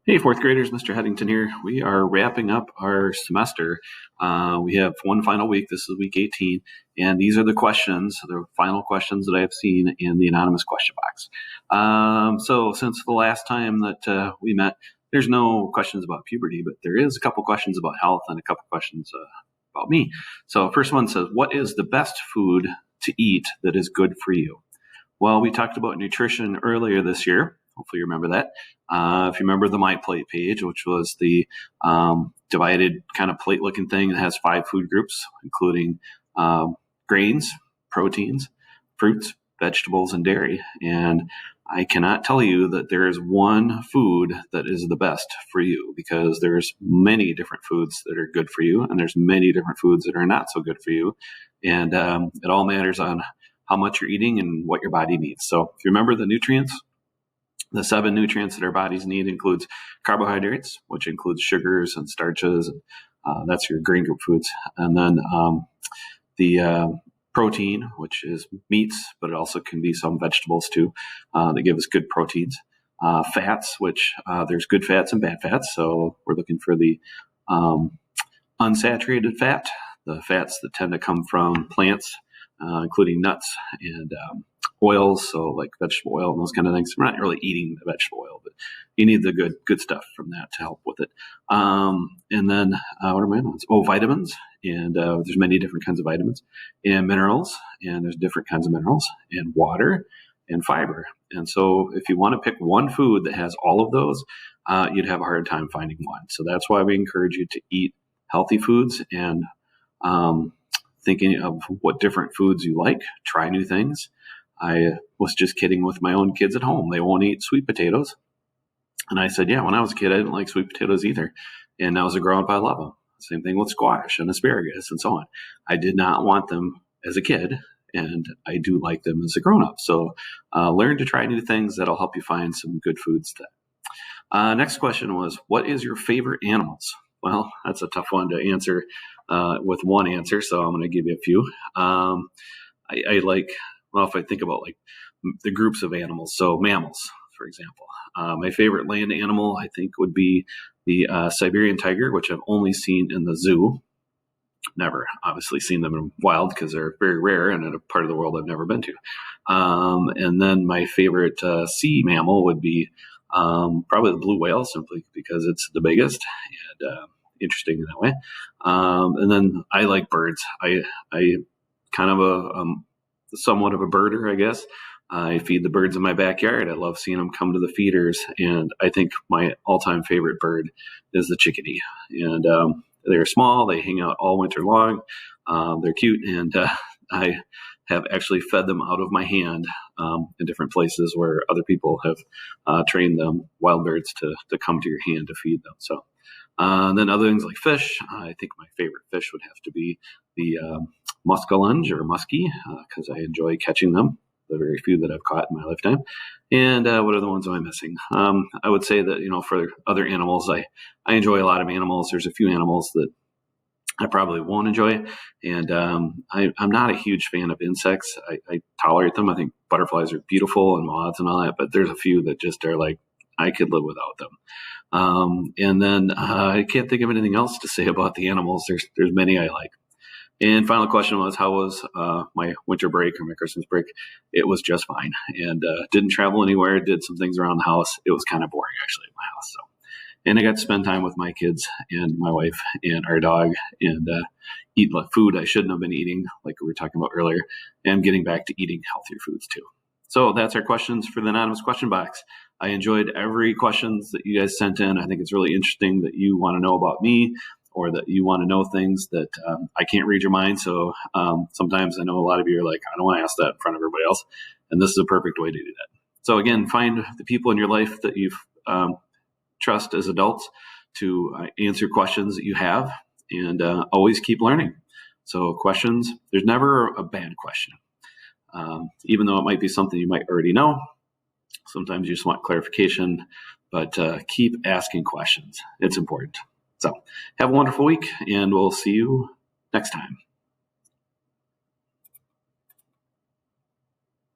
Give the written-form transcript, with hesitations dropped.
Hey, fourth graders, Mr. Headington here. We are wrapping up our semester. We have one final week. This is week 18, and these are the questions, the final questions that I have seen in the anonymous question box. So since the last time that we met, there's no questions about puberty, but there is a couple questions about health and a couple questions about me. So first one says, what is the best food to eat that is good for you? Well, we talked about nutrition earlier this year. Hopefully you remember that. If you remember the My Plate page, which was the divided kind of plate looking thing that has 5 food groups, including grains, proteins, fruits, vegetables, and dairy. And I cannot tell you that there is one food that is the best for you, because there's many different foods that are good for you, and there's many different foods that are not so good for you. And it all matters on how much you're eating and what your body needs. So if you remember the nutrients, the 7 nutrients that our bodies need includes carbohydrates, which includes sugars and starches. That's your grain group foods. And then the protein, which is meats, but it also can be some vegetables too, that give us good proteins. Fats, which there's good fats and bad fats. So we're looking for the unsaturated fat, the fats that tend to come from plants, including nuts and oils, so like vegetable oil and those kind of things. We're not really eating the vegetable oil, but you need the good stuff from that to help with it. And then what are my other ones? Vitamins, and there's many different kinds of vitamins, and minerals, and there's different kinds of minerals, and water, and fiber. And so if you want to pick one food that has all of those, you'd have a hard time finding one. So that's why we encourage you to eat healthy foods and thinking of what different foods you like, try new things. I was just kidding with my own kids at home. They won't eat sweet potatoes. And I said, yeah, when I was a kid, I didn't like sweet potatoes either. And now as a grown up, I love them. Same thing with squash and asparagus and so on. I did not want them as a kid, and I do like them as a grown up. So learn to try new things. That'll help you find some good foods. Next question was, what is your favorite animals? Well, that's a tough one to answer with one answer, so I'm going to give you a few. I like, well, if I think about like the groups of animals, so mammals, for example. My favorite land animal, I think, would be the Siberian tiger, which I've only seen in the zoo. Never, obviously, seen them in wild because they're very rare and in a part of the world I've never been to. And then my favorite sea mammal would be probably the blue whale, simply because it's the biggest and interesting in that way. And then I like birds. I kind of a somewhat of a birder, I guess. I feed the birds in my backyard. I love seeing them come to the feeders, and I think my all-time favorite bird is the chickadee. And they're small. They hang out all winter long. They're cute, and I have actually fed them out of my hand in different places where other people have trained them, wild birds, to come to your hand to feed them. So and then other things like fish. I think my favorite fish would have to be the muskellunge or muskie, because I enjoy catching them, the very few that I've caught in my lifetime. And what are the ones am I missing? I would say that, for other animals, I enjoy a lot of animals. There's a few animals that I probably won't enjoy. And I'm not a huge fan of insects. I tolerate them. I think butterflies are beautiful and moths and all that, but there's a few that just are like, I could live without them. And then I can't think of anything else to say about the animals. There's many I like. And final question was, how was my winter break or my Christmas break? It was just fine, and didn't travel anywhere. Did some things around the house. It was kind of boring actually in my house. So, and I got to spend time with my kids and my wife and our dog, and eat food I shouldn't have been eating, like we were talking about earlier, and getting back to eating healthier foods too. So that's our questions for the anonymous question box. I enjoyed every questions that you guys sent in. I think it's really interesting that you want to know about me, or that you want to know things that I can't read your mind. So sometimes I know a lot of you are like, I don't want to ask that in front of everybody else. And this is a perfect way to do that. So again, find the people in your life that you trust as adults to answer questions that you have, and always keep learning. So questions, there's never a bad question. Even though it might be something you might already know, sometimes you just want clarification, but keep asking questions. It's important. So have a wonderful week, and we'll see you next time.